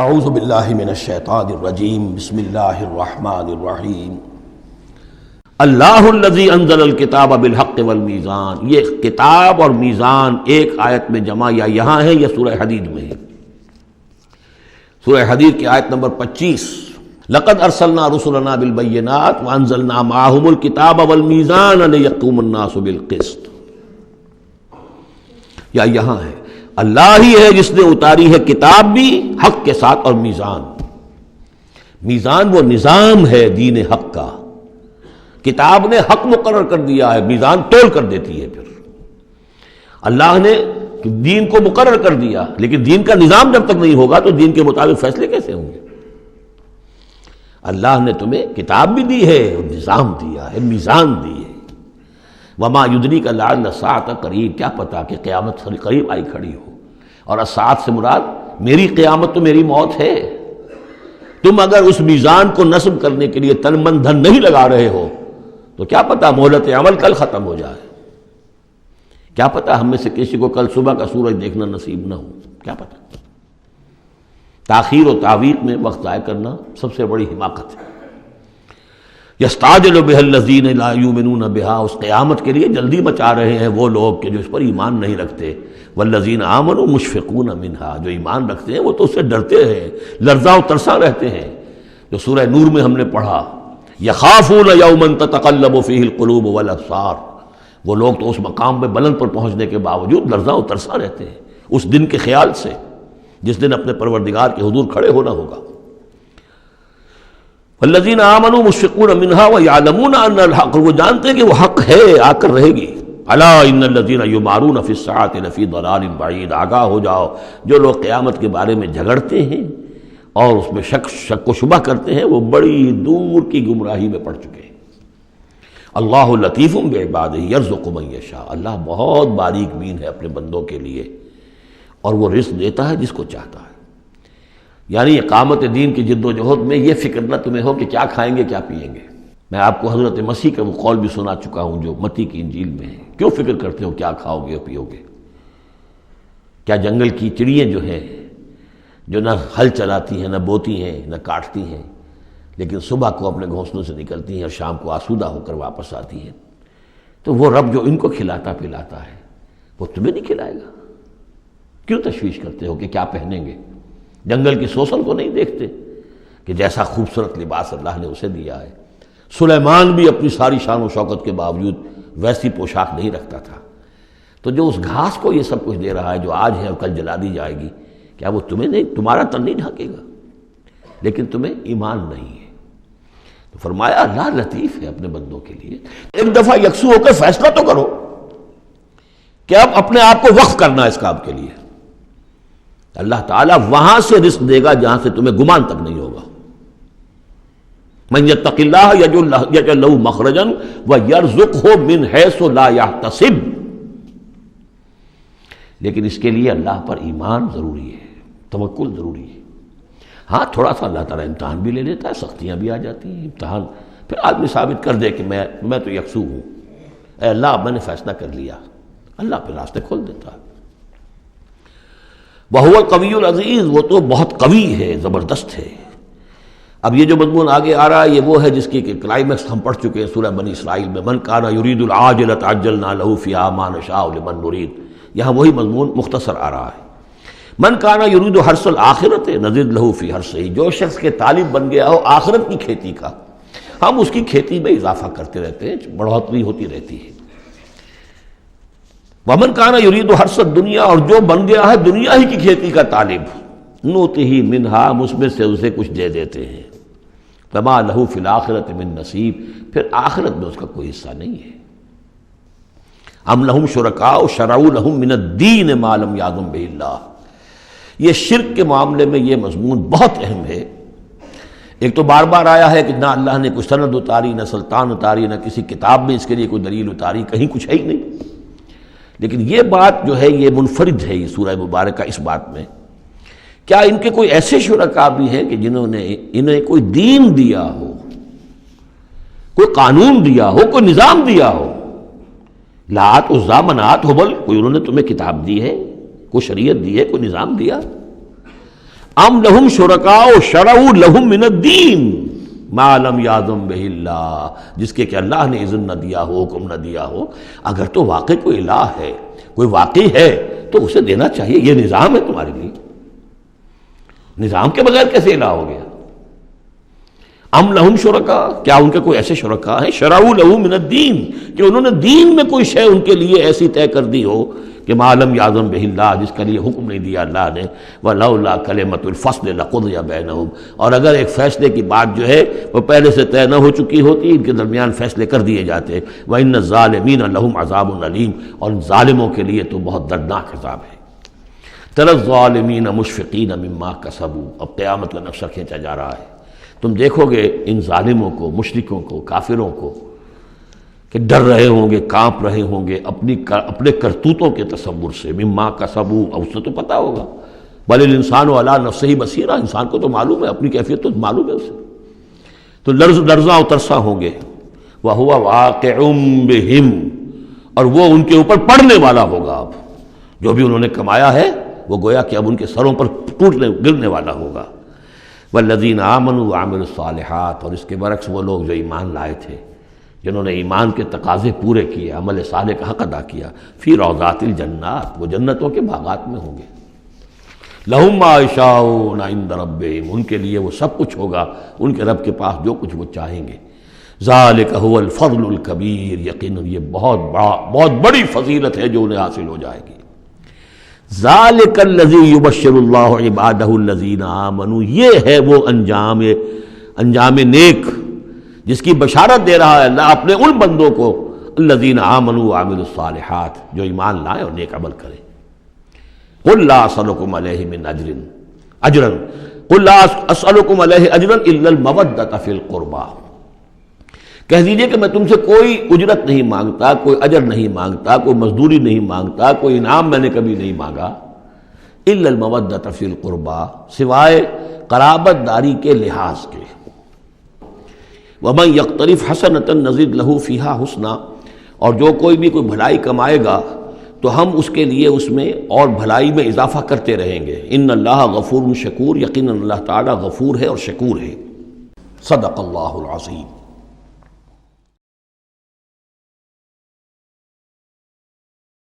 اعوذ باللہ من الشیطان الرجیم بسم اللہ الرحمن الرحیم اللہ الذی انزل الکتاب بالحق والمیزان. یہ کتاب اور میزان ایک آیت میں جمع یا یہاں ہے یا سورہ حدید میں ہے. سورہ حدید کی آیت نمبر 25 لقد ارسلنا رسلنا بالبینات وانزلنا معهم الکتاب والمیزان لیقوم الناس بالقسط. یا یہاں ہے اللہ ہی ہے جس نے اتاری ہے کتاب بھی حق کے ساتھ اور میزان. میزان وہ نظام ہے دین حق کا. کتاب نے حق مقرر کر دیا ہے، میزان تول کر دیتی ہے. پھر اللہ نے دین کو مقرر کر دیا، لیکن دین کا نظام جب تک نہیں ہوگا تو دین کے مطابق فیصلے کیسے ہوں گے؟ اللہ نے تمہیں کتاب بھی دی ہے اور نظام دیا ہے، میزان دی ہے. وما یدریک لعل الساعۃ قریب، کیا پتا کہ قیامت قریب آئی کھڑی ہو. اور الساعۃ سے مراد میری قیامت تو میری موت ہے. تم اگر اس میزان کو نصب کرنے کے لیے تن من دھن نہیں لگا رہے ہو تو کیا پتا مہلت عمل کل ختم ہو جائے. کیا پتا ہم میں سے کسی کو کل صبح کا سورج دیکھنا نصیب نہ ہو. کیا پتا. تاخیر و تعویق میں وقت ضائع کرنا سب سے بڑی حماقت ہے. یستعجل بها الذین لا یؤمنون بها، اس قیامت کے لیے جلدی مچا رہے ہیں وہ لوگ کہ جو اس پر ایمان نہیں رکھتے. والذین آمنوا مشفقون منها، جو ایمان رکھتے ہیں وہ تو اس سے ڈرتے ہیں، لرزاں و ترساں رہتے ہیں. جو سورہ نور میں ہم نے پڑھا یخافون یوما تتقلب فیہ القلوب والابصار، وہ لوگ تو اس مقام میں بلند پر پہنچنے کے باوجود لرزاں و ترساں رہتے ہیں اس دن کے خیال سے جس دن اپنے پروردگار کے حضور کھڑے ہونا ہوگا. والذین آمنوا مشفقون منها ویعلمون ان الحق، وہ جانتے ہیں کہ وہ حق ہے، آ کر رہے گی. الا ان الذین یمارون فی الساعۃ لفی ضلال بعید، آگاہ ہو جاؤ جو لوگ قیامت کے بارے میں جھگڑتے ہیں اور اس میں شک و شبہ کرتے ہیں وہ بڑی دور کی گمراہی میں پڑ چکے ہیں. اللہ لطیف بعبادہ یرزق من یشاء، اللہ بہت باریک بین ہے اپنے بندوں کے لیے اور وہ رزق دیتا ہے جس کو چاہتا ہے. یعنی اقامت دین کی جد و جہد میں یہ فکر نہ تمہیں ہو کہ کیا کھائیں گے کیا پیئیں گے. میں آپ کو حضرت مسیح کا وہ قول بھی سنا چکا ہوں جو متی کی انجیل میں ہے. کیوں فکر کرتے ہو کیا کھاؤ گے اور پیو گے؟ کیا جنگل کی چڑیاں جو ہیں جو نہ ہل چلاتی ہیں نہ بوتی ہیں نہ کاٹتی ہیں لیکن صبح کو اپنے گھونسلوں سے نکلتی ہیں اور شام کو آسودہ ہو کر واپس آتی ہیں، تو وہ رب جو ان کو کھلاتا پلاتا ہے وہ تمہیں نہیں کھلائے گا؟ کیوں تشویش کرتے ہو کہ کیا پہنیں گے؟ جنگل کی سوسن کو نہیں دیکھتے کہ جیسا خوبصورت لباس اللہ نے اسے دیا ہے. سلیمان بھی اپنی ساری شان و شوکت کے باوجود ویسی پوشاک نہیں رکھتا تھا. تو جو اس گھاس کو یہ سب کچھ دے رہا ہے جو آج ہے اور کل جلا دی جائے گی، کیا وہ تمہیں نہیں، تمہارا تن نہیں ڈھانکے گا؟ لیکن تمہیں ایمان نہیں ہے. تو فرمایا اللہ لطیف ہے اپنے بندوں کے لیے. ایک دفعہ یکسو ہو کر فیصلہ تو کرو کہ اب اپنے آپ کو وقف کرنا ہے اس کام کے لیے. اللہ تعالیٰ وہاں سے رزق دے گا جہاں سے تمہیں گمان تک نہیں ہوگا. من یتق اللہ یجعل لہ مخرجا ویرزقہ من حیث لا یحتسب. لیکن اس کے لیے اللہ پر ایمان ضروری ہے، توکل ضروری ہے. ہاں تھوڑا سا اللہ تعالیٰ امتحان بھی لے لیتا ہے، سختیاں بھی آ جاتی ہیں. امتحان پھر آدمی ثابت کر دے کہ میں تو یکسو ہوں، اے اللہ میں نے فیصلہ کر لیا، اللہ پھر راستے کھول دیتا ہے. وَهُوَ الْقَوِيُّ الْعَزِيزُ، وہ تو بہت قوی ہے، زبردست ہے. اب یہ جو مضمون آگے آ رہا ہے یہ وہ ہے جس کی کلائمیکس ہم پڑھ چکے ہیں سورہ بنی اسرائیل میں. من کان یرید العاجلۃ عجلنا له فیہا ما نشاء لمن نرید. یہاں وہی مضمون مختصر آ رہا ہے. من کان یرید حرث الآخرۃ نزد له فی حرثہ، جو شخص کے طالب بن گیا ہو آخرت کی کھیتی کا، ہم اس کی کھیتی میں اضافہ کرتے رہتے ہیں، بڑھوتری ہوتی رہتی ہے. ومن کان یرید حرث الدنیا، اور جو بن گیا ہے دنیا ہی کی کھیتی کا طالب، نؤتہ منہا، اس میں سے اسے کچھ دے دیتے ہیں. فما لہ فی الآخرۃ من نصیب، پھر آخرت میں اس کا کوئی حصہ نہیں ہے. ام لہم شرکاء شرعوا لہم من الدین ما لم یأذن بہ اللہ. یہ شرک کے معاملے میں یہ مضمون بہت اہم ہے. ایک تو بار بار آیا ہے کہ نہ اللہ نے کوئی سند اتاری، نہ سلطان اتاری، نہ کسی کتاب میں اس کے لیے کوئی دلیل اتاری، کہیں کچھ ہے ہی نہیں. لیکن یہ بات جو ہے یہ منفرد ہے یہ سورہ مبارکہ اس بات میں، کیا ان کے کوئی ایسے شرکاء بھی ہیں کہ جنہوں نے انہیں کوئی دین دیا ہو، کوئی قانون دیا ہو، کوئی نظام دیا ہو؟ لات عزا منات حبل، کوئی انہوں نے تمہیں کتاب دی ہے، کوئی شریعت دی ہے، کوئی نظام دیا؟ ام لہم شرکاء شرعوا لہم من الدین ما لم یاذن بہ اللہ، جس کے کہ اللہ نے اذن نہ دیا ہو، حکم نہ دیا ہو۔ اگر تو واقعی کوئی الہ ہے، کوئی واقعی ہے، تو اسے دینا چاہیے۔ یہ نظام ہے تمہارے لیے، نظام کے بغیر کیسے الہ ہو گیا؟ ام لہم شرکاء، کیا ان کے کوئی ایسے شرکاء ہیں شرعوا لہ من الدین، کہ انہوں نے دین میں کوئی شے ان کے لیے ایسی طے کر دی ہو کہ ما لم یاذن بہ اللہ، جس کے لیے حکم نہیں دیا اللہ نے۔ ولولا کلمۃ الفصل لقضی بینہم، اور اگر ایک فیصلے کی بات جو ہے وہ پہلے سے طے نہ ہو چکی ہوتی، ان کے درمیان فیصلے کر دیے جاتے۔ وان الظالمین لہم عذاب علیم، اور ظالموں کے لیے تو بہت دردناک عذاب ہے۔ تری الظالمین مشفقین مما کسبوا، اب قیامت کا نقشہ کھینچا جا رہا ہے۔ تم دیکھو گے ان ظالموں کو، مشرکوں کو، کافروں کو کہ ڈر رہے ہوں گے، کانپ رہے ہوں گے اپنے کرتوتوں کے تصور سے۔ مما کسبوا، اور اس سے تو پتہ ہوگا، بل الانسان علی نفسہ بصیرہ، انسان کو تو معلوم ہے، اپنی کیفیت تو معلوم ہے اسے، تو لرزاں و ترساں ہوں گے۔ وَهُوَ وَاقِعٌ بِهِمْ، اور وہ ان کے اوپر پڑنے والا ہوگا۔ اب جو بھی انہوں نے کمایا ہے وہ گویا کہ اب ان کے سروں پر گرنے والا ہوگا۔ والذین آمنوا وعملوا الصالحات، اور اس کے برعکس وہ لوگ جو ایمان لائے تھے، جنہوں نے ایمان کے تقاضے پورے کیے، عمل صالح کا حق ادا کیا، فی روضات الجنات، وہ جنتوں کے باغات میں ہوں گے۔ لہم ما یشاءون عند ربہم، ان کے لیے وہ سب کچھ ہوگا ان کے رب کے پاس جو کچھ وہ چاہیں گے۔ ذالک هو الفضل الکبیر، یقیناً یہ بہت بڑی فضیلت ہے جو انہیں حاصل ہو جائے گی۔ ذالک الذی یبشر اللہ عبادہ الذین آمنوا، یہ ہے وہ انجام نیک جس کی بشارت دے رہا ہے اللہ اپنے ان بندوں کو، الذین آمنوا وعملوا الصالحات، جو ایمان لائیں اور نیک عمل کریں۔ قل لا اسألکم علیہ من اجرا قل لا اسألکم علیہ اجرا الا المودۃ فی القربى، کہہ دیجئے کہ میں تم سے کوئی اجرت نہیں مانگتا، کوئی اجر نہیں مانگتا، کوئی مزدوری نہیں مانگتا، کوئی انعام میں نے کبھی نہیں مانگا، الا المودۃ فی القربى، سوائے قرابت داری کے لحاظ کے۔ ومن یقترف حسنۃ نزد لہ فیہا حسنا، اور جو کوئی بھی کوئی بھلائی کمائے گا تو ہم اس کے لیے اس میں اور بھلائی میں اضافہ کرتے رہیں گے۔ ان اللہ غفور شکور، یقیناً اللہ تعالی غفور ہے اور شکور ہے۔ صدق اللہ العظیم۔